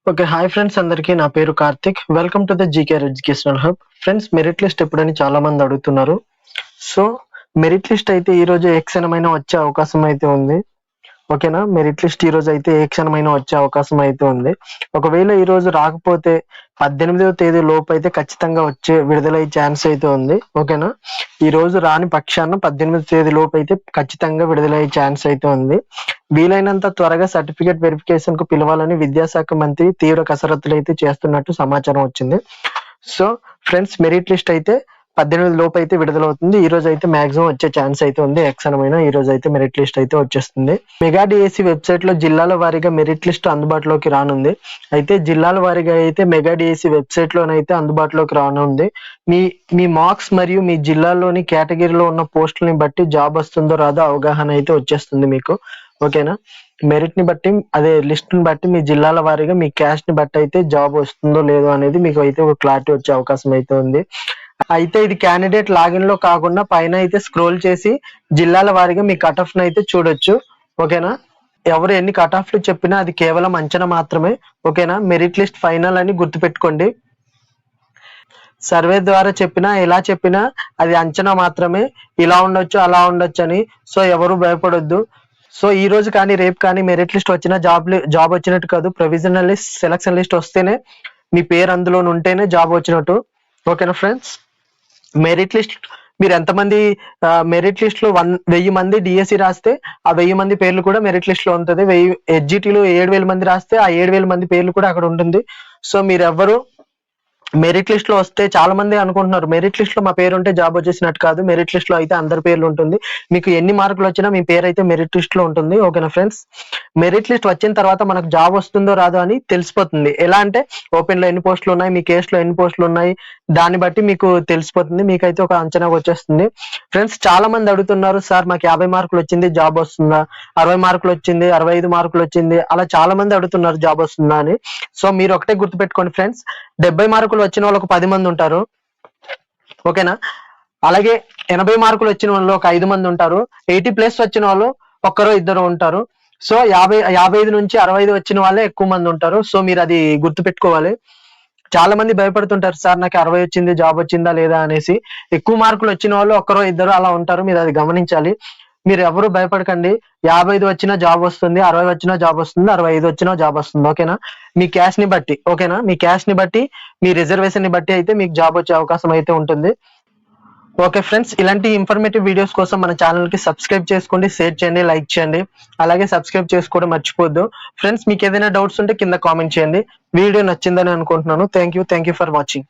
Okay. Hi friends అందరికీ. నా పేరు Karthik. Welcome to the GKR educational hub. Friends, merit list ఎప్పుడని చాలా మంది అడుగుతున్నారు. సో, మెరిట్ లిస్ట్ అయితే ఈరోజు ఏ క్షణమైనా వచ్చే అవకాశం అయితే ఉంది. ఓకేనా? మెరిట్ లిస్ట్ ఈరోజు అయితే ఏ క్షణమైనా వచ్చే అవకాశం అయితే ఉంది. ఒకవేళ ఈరోజు రాకపోతే 18వ తేదీ లోపు అయితే ఖచ్చితంగా విడుదలయ్యే ఛాన్స్ అయితే ఉంది. ఓకేనా? ఈరోజు రాని పక్షాన 18వ తేదీ లోపు అయితే ఖచ్చితంగా విడుదలయ్యే ఛాన్స్ అయితే ఉంది. వీలైనంత త్వరగా సర్టిఫికేట్ వెరిఫికేషన్ కు పిలవాలని విద్యాశాఖ మంత్రి తీవ్ర కసరత్తులు అయితే చేస్తున్నట్టు సమాచారం వచ్చింది. సో ఫ్రెండ్స్, మెరిట్ లిస్ట్ అయితే 18 లోపు అయితే విడుదలవుతుంది. ఈ రోజు అయితే మాక్సిమం వచ్చే ఛాన్స్ అయితే ఉంది. ఎక్సనమైన ఈ రోజు అయితే మెరిట్ లిస్ట్ అయితే వచ్చేస్తుంది. మెగా డిఎస్సి వెబ్సైట్ లో జిల్లాల వారీగా మెరిట్ లిస్ట్ అందుబాటులోకి రానుంది. అయితే జిల్లాల వారీగా అయితే మెగా డిఎస్సి వెబ్సైట్ లోనైతే అందుబాటులోకి రానుంది. మీ మీ మార్క్స్ మరియు మీ జిల్లాలోని కేటగిరీలో ఉన్న పోస్టులని బట్టి జాబ్ వస్తుందో రాదో అవగాహన అయితే వచ్చేస్తుంది మీకు. ఓకేనా? మెరిట్ ని బట్టి, అదే లిస్ట్ ని బట్టి మీ జిల్లాల వారీగా మీ క్యాస్ట్ ని బట్టి అయితే జాబ్ వస్తుందో లేదో అనేది మీకు అయితే ఒక క్లారిటీ వచ్చే అవకాశం అయితే ఉంది. అయితే ఇది క్యాండిడేట్ లాగిన్ లో కాకుండా పైన అయితే స్క్రోల్ చేసి జిల్లాల వారీగా మీ కట్ ఆఫ్ అయితే చూడొచ్చు. ఓకేనా? ఎవరు ఎన్ని కట్ ఆఫ్లు చెప్పినా అది కేవలం అంచనా మాత్రమే. ఓకేనా? మెరిట్ లిస్ట్ ఫైనల్ అని గుర్తుపెట్టుకోండి. సర్వే ద్వారా చెప్పినా ఎలా చెప్పినా అది అంచనా మాత్రమే. ఇలా ఉండొచ్చు అలా ఉండొచ్చు అని. సో ఎవరు భయపడొద్దు. సో ఈ రోజు కానీ రేపు కానీ మెరిట్ లిస్ట్ వచ్చినా జాబ్ వచ్చినట్టు కాదు. ప్రొవిజనల్ లిస్ట్, సెలక్షన్ లిస్ట్ వస్తేనే మీ పేరు అందులో ఉంటేనే జాబ్ వచ్చినట్టు. ఓకేనా ఫ్రెండ్స్? మెరిట్ లిస్ట్ మీరు ఎంతమంది మెరిట్ లిస్ట్ లో 1000 మంది డిఎస్సి రాస్తే ఆ 1000 మంది పేర్లు కూడా మెరిట్ లిస్ట్ లో ఉంటుంది. 1000 హెచ్జిటిలో 7000 మంది రాస్తే ఆ 7000 మంది పేర్లు కూడా అక్కడ ఉంటుంది. సో మీరెవ్వరు మెరిట్ లిస్ట్ లో వస్తే, చాలా మంది అనుకుంటున్నారు మెరిట్ లిస్ట్ లో మా పేరు ఉంటే జాబ్ వచ్చేసినట్టు కాదు. మెరిట్ లిస్ట్ లో అయితే అందరి పేర్లు ఉంటుంది. మీకు ఎన్ని మార్కులు వచ్చినా మీ పేరు అయితే మెరిట్ లిస్ట్ లో ఉంటుంది. ఓకేనా ఫ్రెండ్స్? మెరిట్ లిస్ట్ వచ్చిన తర్వాత మనకు జాబ్ వస్తుందో రాదో అని తెలిసిపోతుంది. ఎలా అంటే ఓపెన్ లో ఎన్ని పోస్టులు ఉన్నాయి, మీ కేసులో ఎన్ని పోస్టులు ఉన్నాయి, దాన్ని బట్టి మీకు తెలిసిపోతుంది. మీకైతే ఒక అంచనా వచ్చేస్తుంది. ఫ్రెండ్స్, చాలా మంది అడుగుతున్నారు, సార్ మాకు 50 మార్కులు వచ్చింది జాబ్ వస్తుందా, 60 మార్కులు వచ్చింది, 65 మార్కులు వచ్చింది, అలా చాలా మంది అడుగుతున్నారు జాబ్ వస్తుందా అని. సో మీరు ఒకటే గుర్తుపెట్టుకోండి ఫ్రెండ్స్, 70 మార్కులు వచ్చిన వాళ్ళు ఒక 10 మంది ఉంటారు. ఓకేనా? అలాగే 80 మార్కులు వచ్చిన వాళ్ళు ఒక 5 మంది ఉంటారు. 80+ వచ్చిన వాళ్ళు ఒక్కరో ఇద్దరు ఉంటారు. సో 55 నుంచి 65 వచ్చిన వాళ్ళే ఎక్కువ మంది ఉంటారు. సో మీరు అది గుర్తుపెట్టుకోవాలి. చాలా మంది భయపడుతుంటారు, సార్ నాకు 60 వచ్చింది జాబ్ వచ్చిందా లేదా అనేసి. ఎక్కువ మార్కులు వచ్చిన వాళ్ళు ఒక్కరో ఇద్దరు అలా ఉంటారు. మీరు అది గమనించాలి. మీరు ఎవరు భయపడకండి. 55 వచ్చినా జాబ్ వస్తుంది, 60 వచ్చినా జాబ్ వస్తుంది, 65 వచ్చినా జాబ్ వస్తుంది. ఓకేనా? మీ క్యాస్ట్ ని బట్టి. ఓకేనా? మీ క్యాస్ట్ ని బట్టి, మీ రిజర్వేషన్ ని బట్టి అయితే మీకు జాబ్ వచ్చే అవకాశం అయితే ఉంటుంది. ఓకే ఫ్రెండ్స్, ఇలాంటి ఇన్ఫర్మేటివ్ వీడియోస్ కోసం మన ఛానల్ కి సబ్స్క్రైబ్ చేసుకోండి, షేర్ చేయండి, లైక్ చేయండి. అలాగే సబ్స్క్రైబ్ చేసుకోవడం మర్చిపోద్దు. ఫ్రెండ్స్, మీకు ఏదైనా డౌట్స్ ఉంటే కింద కామెంట్ చేయండి. వీడియో నచ్చిందని అనుకుంటున్నాను. Thank you for watching.